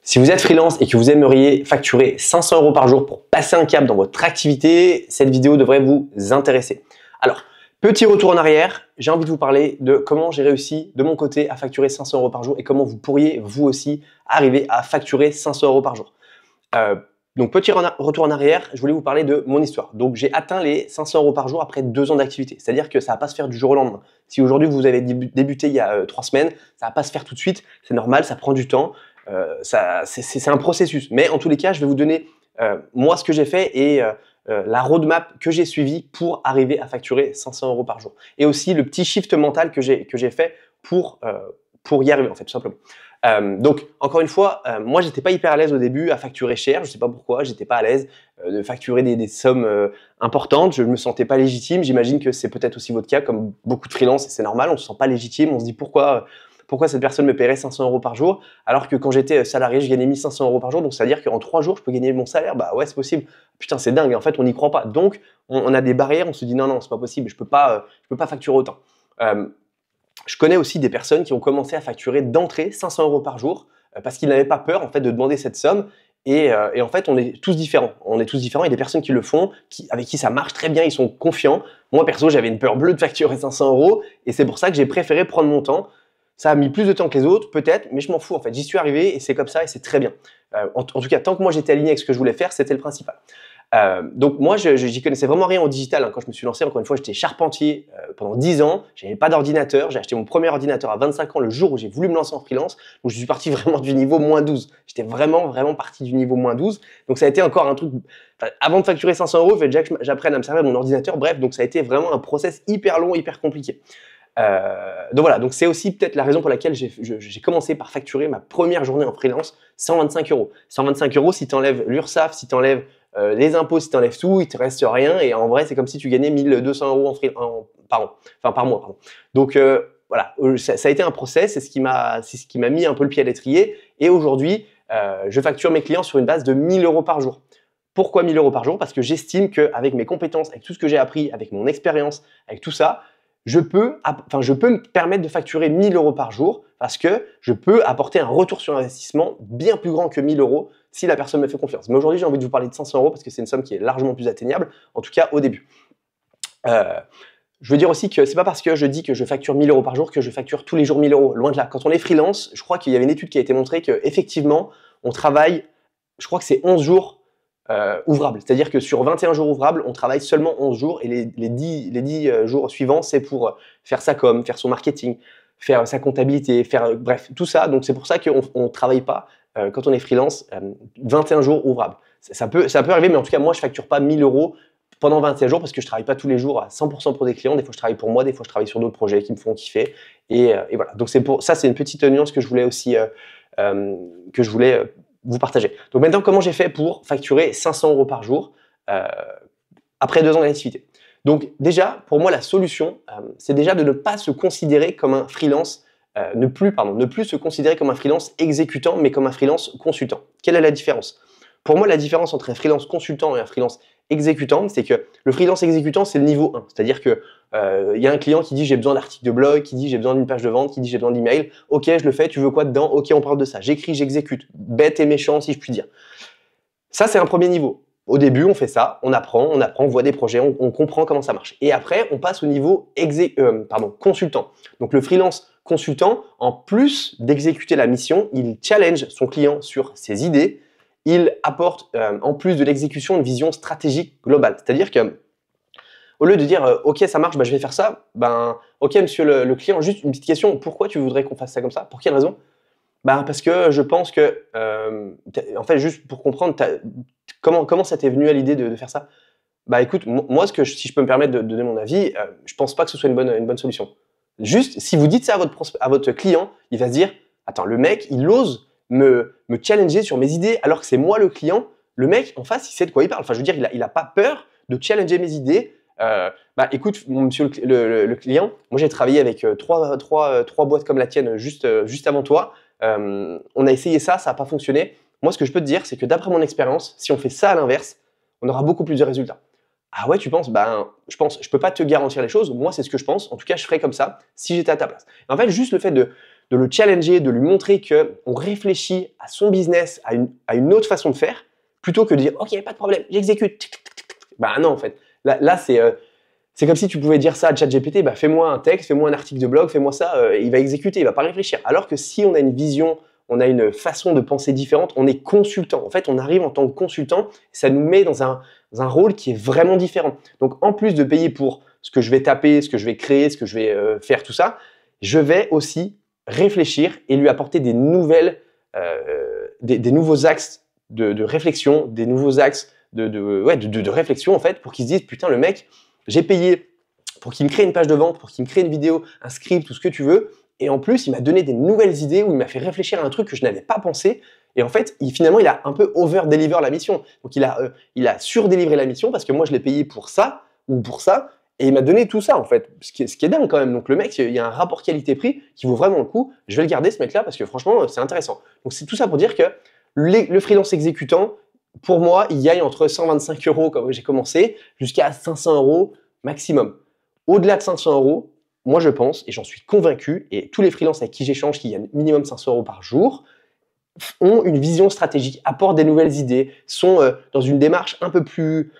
Si vous êtes freelance et que vous aimeriez facturer 500 € par jour pour passer un cap dans votre activité, cette vidéo devrait vous intéresser. Alors, petit retour en arrière, j'ai envie de vous parler de comment j'ai réussi de mon côté à facturer 500 € par jour et comment vous pourriez vous aussi arriver à facturer 500 € par jour. Donc petit retour en arrière, je voulais vous parler de mon histoire. Donc j'ai atteint les 500 € par jour après 2 ans d'activité. C'est-à-dire que ça ne va pas se faire du jour au lendemain. Si aujourd'hui vous avez débuté il y a 3 semaines, ça ne va pas se faire tout de suite. C'est normal, ça prend du temps. C'est un processus. Mais en tous les cas, je vais vous donner moi ce que j'ai fait et la roadmap que j'ai suivie pour arriver à facturer 500 € par jour. Et aussi le petit shift mental que j'ai fait pour y arriver en fait, tout simplement. Donc, encore une fois, moi, j'étais pas hyper à l'aise au début à facturer cher. Je sais pas pourquoi, j'étais pas à l'aise de facturer des sommes importantes. Je me sentais pas légitime. J'imagine que c'est peut-être aussi votre cas, comme beaucoup de freelance, et c'est normal. On se sent pas légitime. On se dit pourquoi cette personne me paierait 500 € par jour, alors que quand j'étais salarié, je gagnais 1500 € par jour. Donc, ça veut dire qu'en 3 jours, je peux gagner mon salaire. Bah ouais, c'est possible. Putain, c'est dingue. En fait, on n'y croit pas. Donc, on a des barrières. On se dit non, c'est pas possible. Je peux pas facturer autant. Je connais aussi des personnes qui ont commencé à facturer d'entrée 500 € par jour parce qu'ils n'avaient pas peur en fait de demander cette somme. Et en fait, on est tous différents. On est tous différents. Il y a des personnes qui le font, avec qui ça marche très bien, ils sont confiants. Moi, perso, j'avais une peur bleue de facturer 500 € et c'est pour ça que j'ai préféré prendre mon temps. Ça a mis plus de temps que les autres, peut-être, mais je m'en fous en fait. J'y suis arrivé et c'est comme ça et c'est très bien. En tout cas, tant que moi j'étais aligné avec ce que je voulais faire, c'était le principal. Donc moi, j'y connaissais vraiment rien au digital hein. Quand je me suis lancé, encore une fois, j'étais charpentier pendant 10 ans. J'avais pas d'ordinateur. J'ai acheté mon premier ordinateur à 25 ans le jour où j'ai voulu me lancer en freelance. Donc je suis parti vraiment du niveau -12. J'étais vraiment parti du niveau -12. Donc ça a été encore un truc. Avant de facturer 500 €, il fallait déjà que j'apprenne à me servir de mon ordinateur. Bref, donc ça a été vraiment un process hyper long, hyper compliqué. Donc voilà, donc c'est aussi peut-être la raison pour laquelle j'ai commencé par facturer ma première journée en freelance 125 €. 125 € si tu enlèves l'URSSAF, si tu enlèves les impôts, si tu enlèves tout, il te reste rien. Et en vrai, c'est comme si tu gagnais 1200 € par mois. Pardon. Donc voilà, ça a été un process, c'est ce qui m'a mis un peu le pied à l'étrier. Et aujourd'hui, je facture mes clients sur une base de 1000 € par jour. Pourquoi 1000 € par jour? Parce que j'estime qu'avec mes compétences, avec tout ce que j'ai appris, avec mon expérience, avec tout ça, je peux me permettre de facturer 1000 € par jour parce que je peux apporter un retour sur investissement bien plus grand que 1000 € si la personne me fait confiance. Mais aujourd'hui, j'ai envie de vous parler de 500 € parce que c'est une somme qui est largement plus atteignable, en tout cas au début. Je veux dire aussi que c'est pas parce que je dis que je facture 1000 € par jour que je facture tous les jours 1000 €. Loin de là. Quand on est freelance, je crois qu'il y avait une étude qui a été montrée qu'effectivement, on travaille, je crois que c'est 11 jours ouvrables. C'est-à-dire que sur 21 jours ouvrables, on travaille seulement 11 jours et les 10 jours suivants, c'est pour faire sa com, faire son marketing, faire sa comptabilité, bref, tout ça. Donc c'est pour ça qu'on ne travaille pas, quand on est freelance, 21 jours ouvrables. Ça peut arriver, mais en tout cas, moi, je ne facture pas 1000 € pendant 21 jours parce que je ne travaille pas tous les jours à 100% pour des clients. Des fois, je travaille pour moi, des fois, je travaille sur d'autres projets qui me font kiffer. Et voilà. Donc c'est une petite nuance que je voulais aussi vous partager. Donc maintenant, comment j'ai fait pour facturer 500 € par jour après 2 ans d'activité? Donc déjà, pour moi, la solution, c'est déjà de ne pas se considérer comme un freelance, ne plus se considérer comme un freelance exécutant, mais comme un freelance consultant. Quelle est la différence? Pour moi, la différence entre un freelance consultant et un freelance exécutant, c'est que le freelance exécutant, c'est le niveau 1. C'est-à-dire que y a un client qui dit j'ai besoin d'articles de blog, qui dit j'ai besoin d'une page de vente, qui dit j'ai besoin d'email. Ok, je le fais, tu veux quoi dedans? Ok, on parle de ça. J'écris, j'exécute. Bête et méchant, si je puis dire. Ça, c'est un premier niveau. Au début, on fait ça, on apprend, on voit des projets, on comprend comment ça marche. Et après, on passe au niveau consultant. Donc le freelance consultant, en plus d'exécuter la mission, il challenge son client sur ses idées. Il apporte, en plus de l'exécution, une vision stratégique globale. C'est-à-dire que au lieu de dire ok, ça marche, je vais faire ça, ok, monsieur le client, juste une petite question, pourquoi tu voudrais qu'on fasse ça comme ça? Pour quelle raison? Parce que je pense que, en fait, juste pour comprendre, comment ça t'est venu à l'idée de faire ça? Écoute, moi, si je peux me permettre de donner mon avis, je pense pas que ce soit une bonne solution. Juste, si vous dites ça à votre client, il va se dire, attends, le mec, il ose me challenger sur mes idées alors que c'est moi le client. Le mec, en face, il sait de quoi il parle. Enfin, je veux dire, il a pas peur de challenger mes idées. Écoute, monsieur le client, moi j'ai travaillé avec trois boîtes comme la tienne juste avant toi. On a essayé ça n'a pas fonctionné. Moi, ce que je peux te dire, c'est que d'après mon expérience, si on fait ça à l'inverse, on aura beaucoup plus de résultats. Ah ouais, tu penses? Je pense. Je peux pas te garantir les choses. Moi, c'est ce que je pense. En tout cas, je ferais comme ça si j'étais à ta place. En fait, juste le fait de le challenger, de lui montrer qu'on réfléchit à son business, à une autre façon de faire, plutôt que de dire « Ok, pas de problème, j'exécute ». Bah non, en fait. Là c'est comme si tu pouvais dire ça à ChatGPT, bah fais-moi un texte, fais-moi un article de blog, fais-moi ça, il va exécuter, il va pas réfléchir. Alors que si on a une vision, on a une façon de penser différente, on est consultant. En fait, on arrive en tant que consultant, ça nous met dans un rôle qui est vraiment différent. Donc, en plus de payer pour ce que je vais taper, ce que je vais créer, ce que je vais faire, tout ça, je vais aussi réfléchir et lui apporter des nouvelles, des nouveaux axes de réflexion, des nouveaux axes de réflexion en fait, pour qu'ils se disent putain le mec, j'ai payé pour qu'il me crée une page de vente, pour qu'il me crée une vidéo, un script, tout ce que tu veux, et en plus il m'a donné des nouvelles idées où il m'a fait réfléchir à un truc que je n'avais pas pensé. Et en fait, finalement, il a un peu over-deliver la mission. Donc, il a sur-délivré la mission parce que moi, je l'ai payé pour ça ou pour ça. Et il m'a donné tout ça, en fait. Ce qui est dingue quand même. Donc, le mec, il y a un rapport qualité-prix qui vaut vraiment le coup. Je vais le garder, ce mec-là, parce que franchement, c'est intéressant. Donc, c'est tout ça pour dire que le freelance exécutant, pour moi, il gagne entre 125 € comme j'ai commencé, jusqu'à 500 € maximum. Au-delà de 500 €, moi, je pense, et j'en suis convaincu, et tous les freelances avec qui j'échange qui gagnent minimum 500 € par jour, ont une vision stratégique, apportent des nouvelles idées, sont dans une démarche un peu plus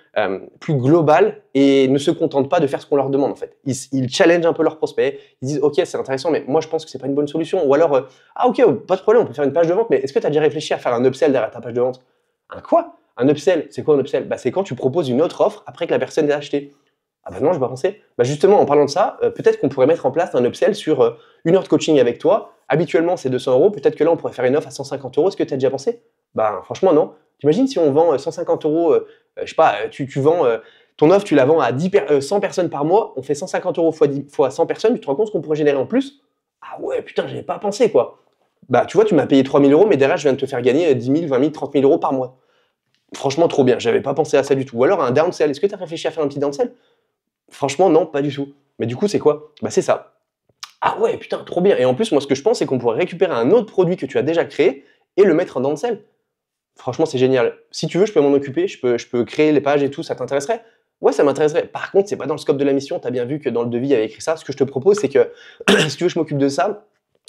globale et ne se contentent pas de faire ce qu'on leur demande en fait. Ils challengent un peu leurs prospects, ils disent ok c'est intéressant mais moi je pense que c'est pas une bonne solution ou alors ah ok pas de problème on peut faire une page de vente mais est-ce que tu as déjà réfléchi à faire un upsell derrière ta page de vente? Un quoi? Un upsell, c'est quoi un upsell? Bah, c'est quand tu proposes une autre offre après que la personne ait acheté. Ah bah non, je vais pas penser. Bah justement, en parlant de ça, peut-être qu'on pourrait mettre en place un upsell sur une heure de coaching avec toi. Habituellement, c'est 200 €. Peut-être que là, on pourrait faire une offre à 150 €. Est-ce que tu as déjà pensé? Bah franchement, non. T'imagines si on vend 150 €, je sais pas, tu vends ton offre, tu la vends à 100 personnes par mois, on fait 150 € fois 100 personnes, tu te rends compte ce qu'on pourrait générer en plus? Ah ouais, putain, j'avais pas pensé quoi. Bah tu vois, tu m'as payé 3 000 €, mais derrière, je viens de te faire gagner 10 000, 20 000, 30 000 € par mois. Franchement, trop bien. J'avais pas pensé à ça du tout. Ou alors un downsell. Est-ce que tu as réfléchi à faire un petit downsell? Franchement, non, pas du tout. Mais du coup, c'est quoi? Bah, c'est ça. Ah ouais, putain, trop bien. Et en plus, moi, ce que je pense, c'est qu'on pourrait récupérer un autre produit que tu as déjà créé et le mettre en downsell. Franchement, c'est génial. Si tu veux, je peux m'en occuper, je peux créer les pages et tout, ça t'intéresserait? Ouais, ça m'intéresserait. Par contre, c'est pas dans le scope de la mission. Tu as bien vu que dans le devis, il y avait écrit ça. Ce que je te propose, c'est que si tu veux, je m'occupe de ça.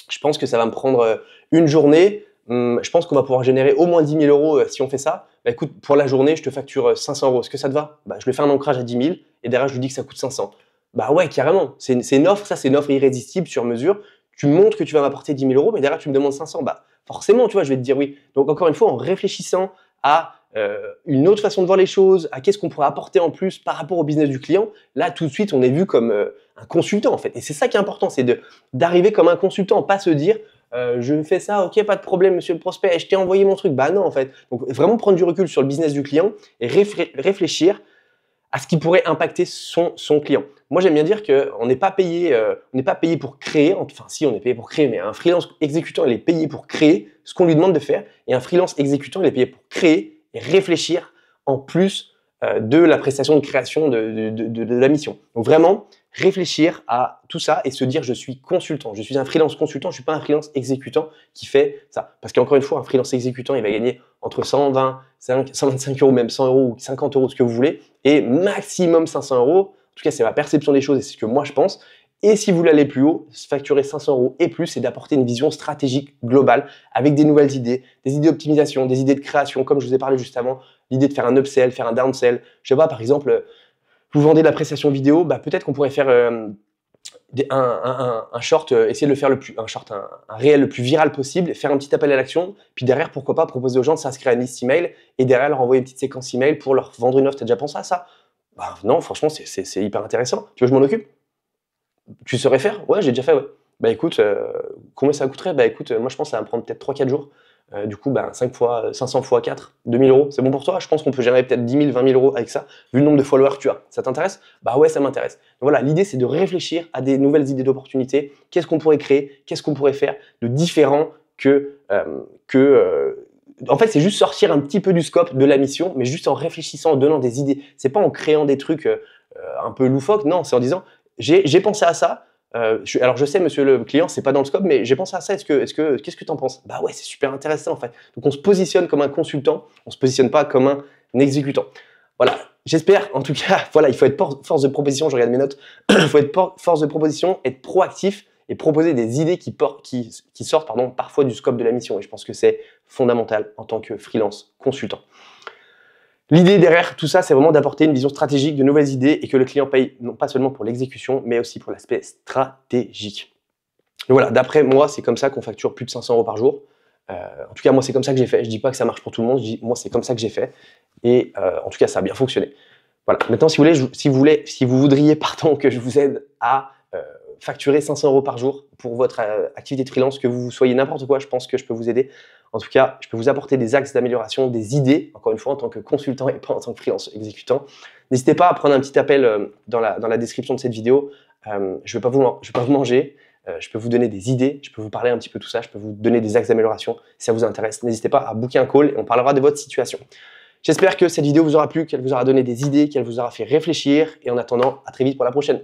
Je pense que ça va me prendre une journée. Je pense qu'on va pouvoir générer au moins 10 000 € si on fait ça. Bah, écoute, pour la journée, je te facture 500 €. Est-ce que ça te va? Bah, je lui fais un ancrage à 10 000 et derrière, je lui dis que ça coûte 500. Bah ouais, carrément. C'est une offre, ça, c'est une offre irrésistible sur mesure. Tu me montres que tu vas m'apporter 10 000 €, mais derrière, tu me demandes 500. Bah, forcément, tu vois, je vais te dire oui. Donc, encore une fois, en réfléchissant à une autre façon de voir les choses, à qu'est-ce qu'on pourrait apporter en plus par rapport au business du client, là, tout de suite, on est vu comme un consultant, en fait. Et c'est ça qui est important, c'est d'arriver comme un consultant, pas se dire je fais ça, ok, pas de problème, monsieur le prospect, je t'ai envoyé mon truc. Bah non, en fait. Donc, vraiment prendre du recul sur le business du client et réfléchir à ce qui pourrait impacter son client. Moi, j'aime bien dire qu'on n'est pas payé, pour créer. Enfin, si, on est payé pour créer, mais un freelance exécutant, il est payé pour créer ce qu'on lui demande de faire. Et un freelance exécutant, il est payé pour créer et réfléchir en plus de la prestation de création de la mission. Donc, vraiment, réfléchir à tout ça et se dire je suis consultant, je suis un freelance consultant, je ne suis pas un freelance exécutant qui fait ça. Parce qu'encore une fois, un freelance exécutant, il va gagner entre 125 €, même 100 € ou 50 €, ce que vous voulez, et maximum 500 €. En tout cas, c'est ma perception des choses et c'est ce que moi je pense. Et si vous voulez aller plus haut, facturer 500 € et plus, c'est d'apporter une vision stratégique globale avec des nouvelles idées, des idées d'optimisation, des idées de création, comme je vous ai parlé juste avant, l'idée de faire un upsell, faire un downsell. Je sais pas, par exemple, vous vendez de la prestation vidéo, bah peut-être qu'on pourrait faire un short, essayer de le faire un réel le plus viral possible, faire un petit appel à l'action, puis derrière, pourquoi pas proposer aux gens de s'inscrire à une liste email et derrière leur envoyer une petite séquence email pour leur vendre une offre. T'as déjà pensé à ça? Bah non, franchement, c'est hyper intéressant. Tu veux que je m'en occupe? Tu saurais faire? Ouais, j'ai déjà fait, ouais. Bah écoute, combien ça coûterait? Bah écoute, moi je pense que ça va me prendre peut-être 3-4 jours. Du coup, bah, 500 fois 4, 2 000 €. C'est bon pour toi? Je pense qu'on peut générer peut-être 10 000, 20 000 € avec ça, vu le nombre de followers que tu as. Ça t'intéresse? Bah ouais, ça m'intéresse. Donc voilà, l'idée, c'est de réfléchir à des nouvelles idées d'opportunités. Qu'est-ce qu'on pourrait créer? Qu'est-ce qu'on pourrait faire de différent en fait, c'est juste sortir un petit peu du scope de la mission, mais juste en réfléchissant, en donnant des idées. C'est pas en créant des trucs un peu loufoques, non, c'est en disant j'ai pensé à ça. Alors je sais, monsieur le client, c'est pas dans le scope, mais j'ai pensé à ça. Qu'est-ce que tu en penses? Bah ouais, c'est super intéressant en fait. Donc on se positionne comme un consultant, on se positionne pas comme un exécutant. Voilà. J'espère, en tout cas, voilà, il faut être force de proposition. Je regarde mes notes. Il faut être force de proposition, être proactif et proposer des idées qui sortent parfois du scope de la mission. Et je pense que c'est fondamental en tant que freelance consultant. L'idée derrière tout ça, c'est vraiment d'apporter une vision stratégique, de nouvelles idées et que le client paye non pas seulement pour l'exécution, mais aussi pour l'aspect stratégique. Donc voilà, d'après moi, c'est comme ça qu'on facture plus de 500 € par jour. En tout cas, moi, c'est comme ça que j'ai fait. Je dis pas que ça marche pour tout le monde, je dis moi, c'est comme ça que j'ai fait. Et en tout cas, ça a bien fonctionné. Voilà. Maintenant, si vous voudriez que je vous aide à facturer 500 € par jour pour votre activité de freelance, que vous soyez n'importe quoi, je pense que je peux vous aider. En tout cas, je peux vous apporter des axes d'amélioration, des idées, encore une fois, en tant que consultant et pas en tant que freelance exécutant. N'hésitez pas à prendre un petit appel dans la description de cette vidéo. Je ne vais pas vous manger. Je peux vous donner des idées, je peux vous parler un petit peu de tout ça, je peux vous donner des axes d'amélioration si ça vous intéresse. N'hésitez pas à booker un call et on parlera de votre situation. J'espère que cette vidéo vous aura plu, qu'elle vous aura donné des idées, qu'elle vous aura fait réfléchir. Et en attendant, à très vite pour la prochaine.